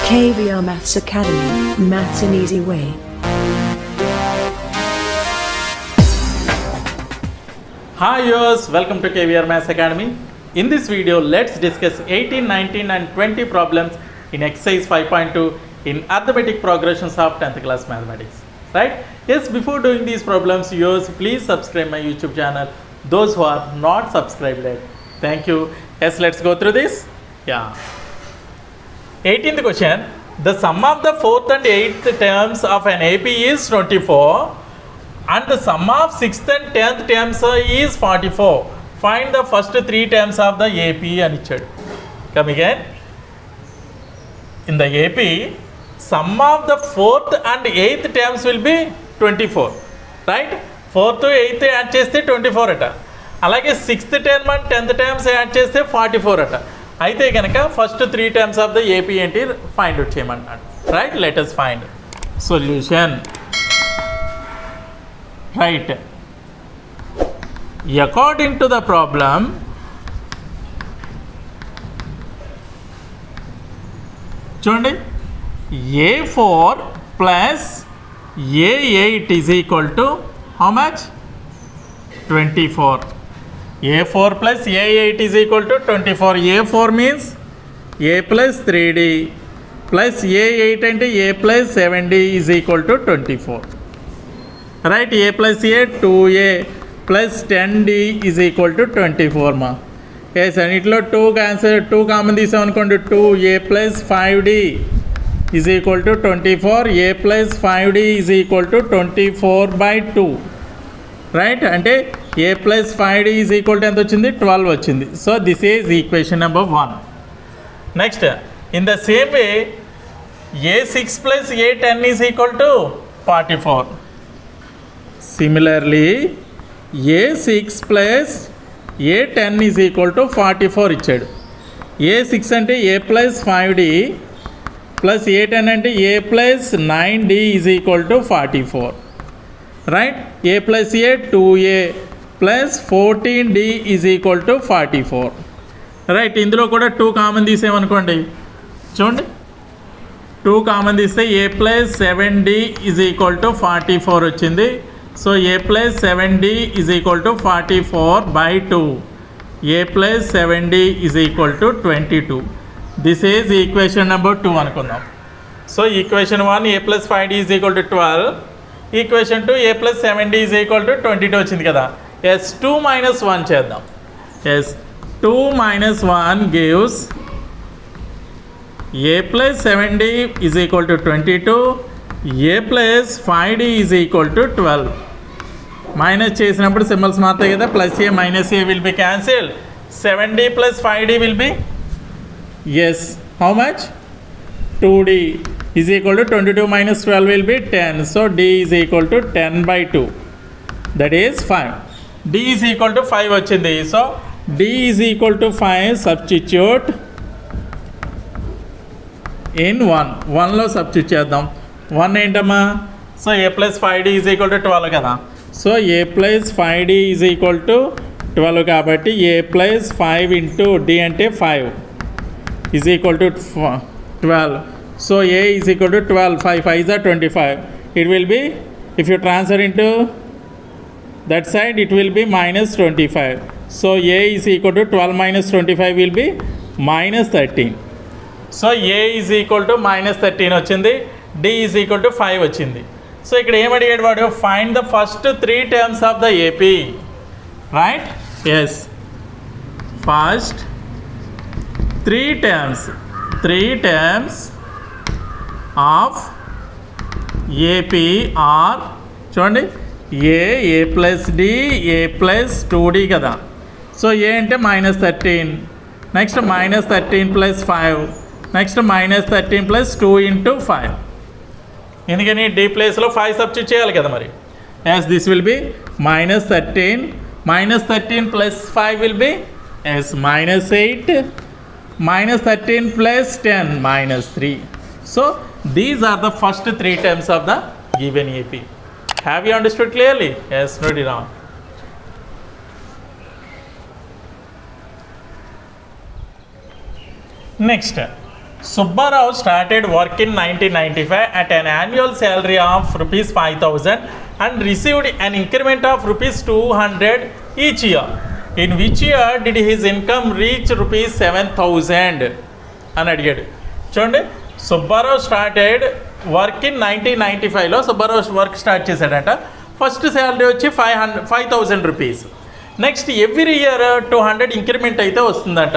KVR Maths Academy, Maths an Easy Way. Hi viewers, welcome to KVR Maths Academy. In this video, let's discuss 18, 19 and 20 problems in exercise 5.2 in arithmetic progressions of 10th class mathematics. Right? Yes, before doing these problems, viewers, please subscribe my YouTube channel. Those who are not subscribed yet, thank you. Yes, let's go through this. Yeah. 18th question. The sum of the 4th and 8th terms of an AP is 24 and the sum of 6th and 10th terms is 44. Find the first 3 terms of the AP and ichadu. Come again. In the AP, sum of the 4th and 8th terms will be 24. Right? 4th to 8th add cheste 24 ata. Alage 6th term and 10th terms add cheste 44 ata. అయితే కనుక first 3 terms of the AP ఏంటి find out చేయమంటాడు. Right, let us find solution. Right, according to the problem చూడండి, A4 plus A8 is equal to how much 24. A4 plus A8 is equal to 24. A4 means A plus 3D plus A8 and A plus 7D is equal to 24. Right, A plus A 2A plus 10D is equal to 24 ma. Yes, and itlo 2 cancel 2 common this one 2A plus 5D is equal to 24. A plus 5D is equal to 24 by 2. Right, అంటే A plus 5D is equal to ఎంత వచ్చింది 12 వచ్చింది. So this is equation number 1. Next, in the same way A6 plus A10 is equal to 44. Similarly A6 plus A10 is equal to 44 ఇచ్చాడు. A6 అంటే A plus 5D plus A10 అంటే A plus 9D is equal to 44. Right, A plus A 2A plus 14D is equal to 44. Right, ఇందులో కూడా 2 common తీసేమనుకోండి, చూడండి 2 common తీస్తే A plus 7D is equal to 44 వచ్చింది. So A plus 7D is equal to 44 by 2. A plus 7D is equal to 22. This is equation number 2 అనుకుందాం. So equation 1 A plus 5D is equal to 12. Equation 2 A plus 7D is equal to 22 వచ్చింది కదా. Yes 2 minus 1 చేద్దాం. Yes 2 minus 1 gives A plus 7D is equal to 22. A plus 5D is equal to 12. Minus చేసినప్పుడు symbols మారుతాయి కదా, plus A minus A will be cancelled. 7D plus 5D will be, yes, how much 2D is equal to 22 minus 12 will be 10. So D is equal to 10 by 2. That is 5. D is equal to 5 వచ్చింది. So D is equal to 5. Substitute in 1. 1లో substitute చేద్దాం. 1 ఏంటమ్మా? So A plus 5D is equal to 12 కదా. So A plus 5D is equal to 12 కాబట్టి A plus 5 into D అంటే 5 is equal to 12. So A is equal to 12. 5 5s are 25. It will be, if you transfer into that side, it will be minus 25. So A is equal to 12 minus 25 will be minus 13. So A is equal to minus 13 వచ్చింది. D is equal to 5 వచ్చింది. So ఇక్కడ ఏం అడిగాడు వాడు? Find the first 3 terms of the AP. Right, yes, first 3 terms of AP are, చూడండి, A plus D, A plus 2D కదా. So A అంటే minus 13, next minus 13 plus 5, next minus 13 plus 2 into 5. ఎందుకని D ప్లేస్లో 5 substitute చేయాలి కదా మరి. Yes, this will be minus 13 plus 5 will be, yes, minus 8, minus 13 plus 10 minus 3. So these are the first 3 terms of the given AP. Have you understood clearly? Yes, note it down. Next, Subbarao started work in 1995 at an annual salary of rupees 5,000 and received an increment of rupees 200 each year. In which year did his income reach rupees 7,000? అని అడిగాడు. చూడండి, Subbarao started work in 1995లో Subbarao work start చేశాడట. First salary వచ్చి 5,000 rupees. Next every year 200 increment అయితే వస్తుందట.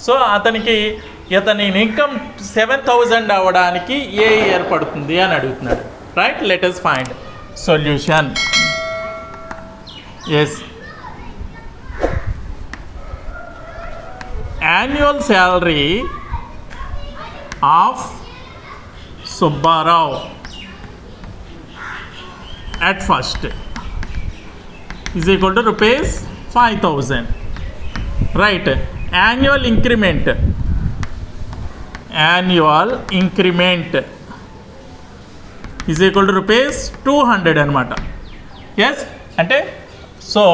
So అతని income 7,000 అవ్వడానికి ఏ ఇయర్ పడుతుంది అని అడుగుతున్నాడు. Right, let us find solution. Yes, annual salary of Subbarao at first is equal to rupees 5,000. Right, annual increment is equal to rupees 200 anamata. Yes, ante so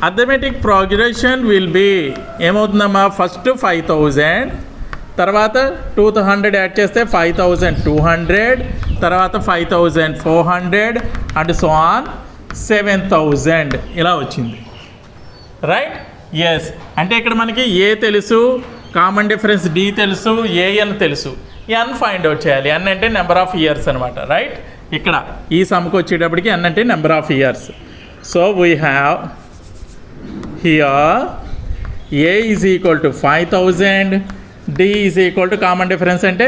arithmetic progression will be ఏమవుతుందమ్మా, first 5,000, తర్వాత 200 add చేస్తే 5,200, తర్వాత 5,400 and so on 7,000 ఇలా వచ్చింది. Right, yes. అంటే ఇక్కడ మనకి A తెలుసు, కామన్ డిఫరెన్స్ డి తెలుసు, ఏఎన్ తెలుసు, ఎన్ ఫైండ్ అవుట్ చేయాలి. ఎన్ అంటే నెంబర్ ఆఫ్ ఇయర్స్ అనమాట. రైట్, ఇక్కడ ఈ సమ్కి వచ్చేటప్పటికి ఎన్ అంటే number of years. So we have here a is equal to 5,000, d is equal to common difference ante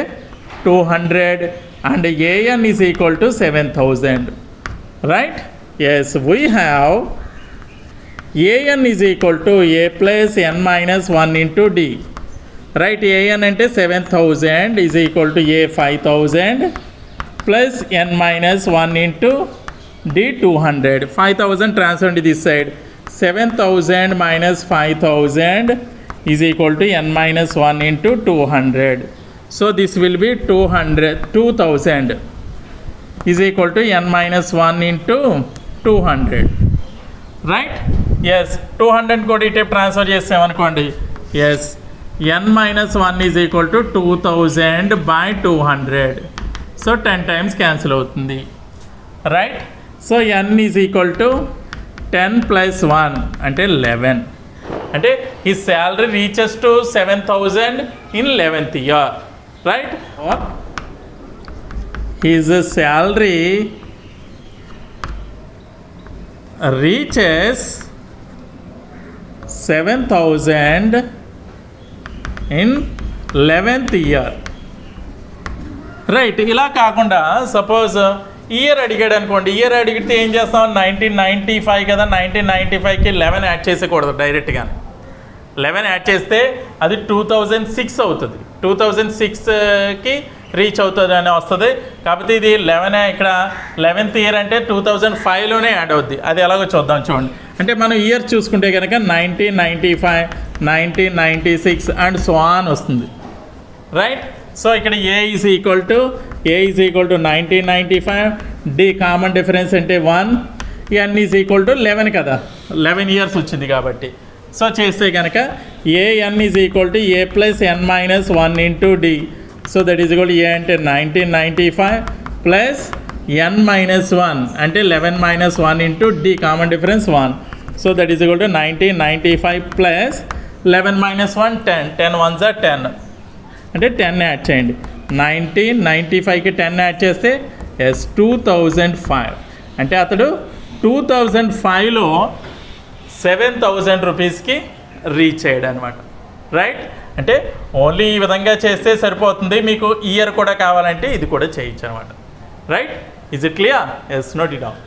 200 and an is equal to 7,000. Right, yes, we have an is equal to a plus n minus 1 into d. Right, an ante 7,000 is equal to a 5,000 plus n minus 1 into d 200. 5,000 transferred to this side. 7,000 minus 5,000 is equal to n minus 1 into 200. So this will be 2,000 is equal to n minus 1 into 200. Right, yes, 200 కూడా ఇటే transfer చేసామనుకోండి. yes, n minus 1 is equal to 2,000 by 200. So 10 times cancel అవుతుంది. Right, so n is equal to 10 plus 1 అంటే 11. అంటే his salary reaches to 7,000 in 11th year. Right, or his salary reaches 7,000 in 11th year. Right, ఇలా కాకుండా suppose year అడిగాడు అనుకోండి. Year అడిగితే ఏం చేస్తాం, 1995 కదా, 1995కి 11 యాడ్ చేసేకూడదు డైరెక్ట్గా. 11 యాడ్ చేస్తే అది 2006 అవుతుంది. 2006కి రీచ్ అవుతుంది అని వస్తుంది. కాకపోతే ఇది 11 ఇక్కడ 11th ఇయర్ అంటే 2005లోనే యాడ్ అవుద్ది. అది ఎలాగో చూద్దాం. చూడండి, అంటే మనం ఇయర్ చూసుకుంటే కనుక 1995, 1996 అండ్ సో ఆన్ వస్తుంది. రైట్, సో ఇక్కడ A is equal to 1995, D common difference అంటే 1, ఎన్ ఈజ్ ఈక్వల్ టు 11 కదా, 11 ఇయర్స్ వచ్చింది కాబట్టి. సో చేస్తే కనుక AN is equal to A plus N minus 1 into D. So that is equal to A అంటే 1995 plus N minus 1 అంటే 11 minus 1 into D common difference 1. So that is equal to 1995 plus 11 minus 1 10, 10 1s are 10 అంటే 10 add చేయండి. 1995కి 10 add చేస్తే 2005 అంటే అతడు 2005లో 7,000 రూపీస్కి reach అయ్యాడు అనమాట. రైట్, అంటే ఓన్లీ ఈ విధంగా చేస్తే సరిపోతుంది. మీకు ఇయర్ కూడా కావాలంటే ఇది కూడా చేయొచ్చు అనమాట. Right, is it clear? Yes, note it down.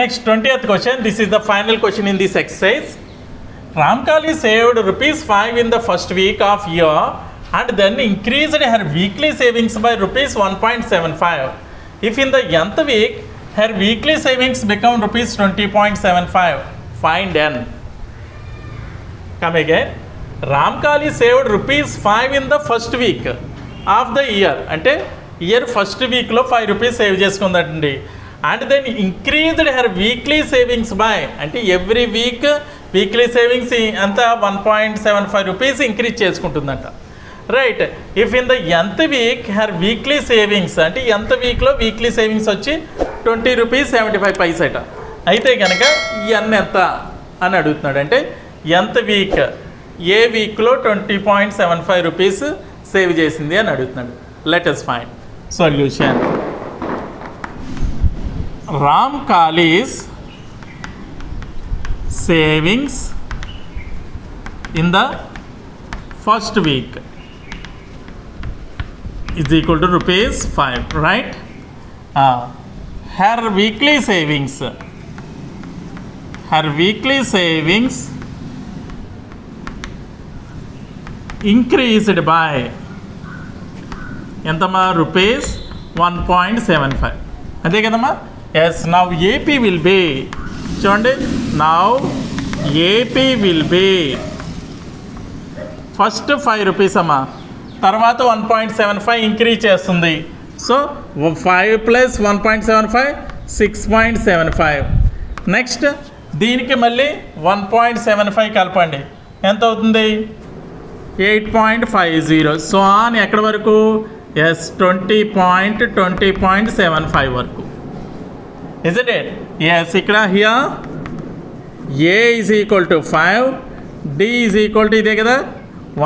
Next 20th question. This is the final question in this exercise. Ramkali saved rupees 5 in the first week of year and then increased her weekly savings by rupees 1.75. If in the nth week her weekly savings become rupees 20.75, find n. Come again. Ramkali saved rupees 5 in the first week of the year. అంటే year first వీక్లో 5 rupees save చేసుకుందండి. And then increased her weekly savings by, అంటే every week weekly savings అంతా 1.75 rupees increase చేసుకుంటుందంట. Right. If in the nth week her weekly savings, అంటే nth వీక్లో weekly savings వచ్చి 20 rupees 75 పైసట. అయితే కనుక n ఎంత అని అడుగుతున్నాడు. అంటే nth వీక్ ఏ వీక్లో 20.75 రూపీస్ సేవ్ చేసింది అని అడుగుతున్నాడు. Let us find solution. Ram Kallis savings in the first week is equal to rupees 5, right? Her weekly savings increased by ఎంతమ్మా rupees 1.75, అంతే కదమ్మా. Yes. Now AP will be, చూడండి, now AP will be first 5 rupees అమ్మా, తర్వాత 1.75 increase చేస్తుంది. So 5 + 1.75 6.75. Next దీనికి మళ్ళీ 1.75 కలపండి, ఎంత అవుతుంది? 8.50. సో ఆన్ ఎక్కడి వరకు? ఎస్, 20.75 వరకు. Is it? ఎస్. ఇక్కడ here A is equal to 5, D is equal to ఇదే కదా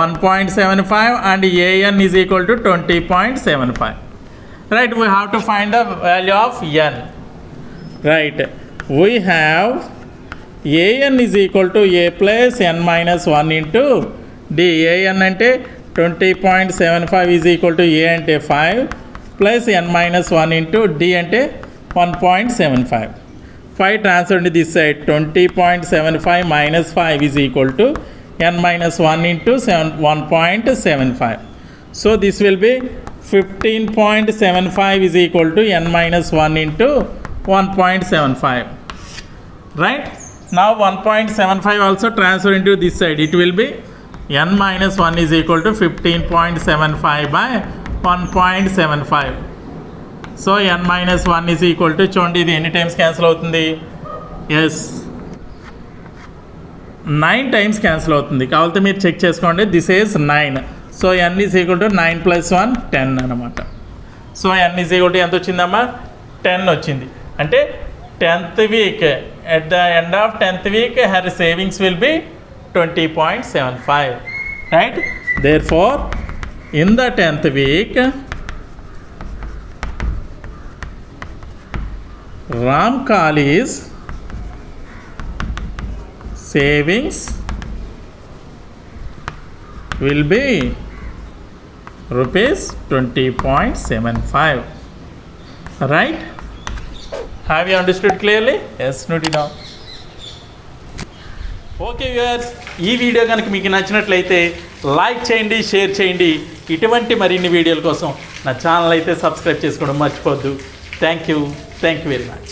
1.75, and an is equal to 20.75. Right, we have to find the value of n. Right, we have an is equal to a plus n minus 1 into d. an అంటే 20.75 is equal to a అంటే 5 plus n minus 1 into d అంటే 1.75. 5 transferred to this side, 20.75 minus 5 is equal to n minus 1 into 1.75. So this will be 15.75 is equal to n minus 1 into 1.75. Right? Now 1.75 also transfer into this side. It will be n minus 1 is equal to 15.75 by 1.75. So n minus 1 is equal to, చూడండి ఇది ఎన్ని times cancel అవుతుంది? Yes, 9 times cancel అవుతుంది. కావాలంటే మీరు check చేసుకోండి. This is 9. So n is equal to 9 + 1 10 అనమాట. So n is equal to ఎంత వచ్చిందమ్మా? 10 వచ్చింది. అంటే 10th week, at the end of 10th week her savings will be 20.75. Right. Therefore in the 10th week Ram కాలీస్ savings will be rupees 20.75. Right? Have you understood clearly? Yes, note it down. Okay viewers, ఈ video కనుక మీకు నచ్చినట్లయితే like చేయండి, share చేయండి. ఇటువంటి మరిన్ని వీడియోల కోసం నా ఛానల్ అయితే సబ్స్క్రైబ్ చేసుకోవడం మర్చిపోవద్దు. Thank you very much.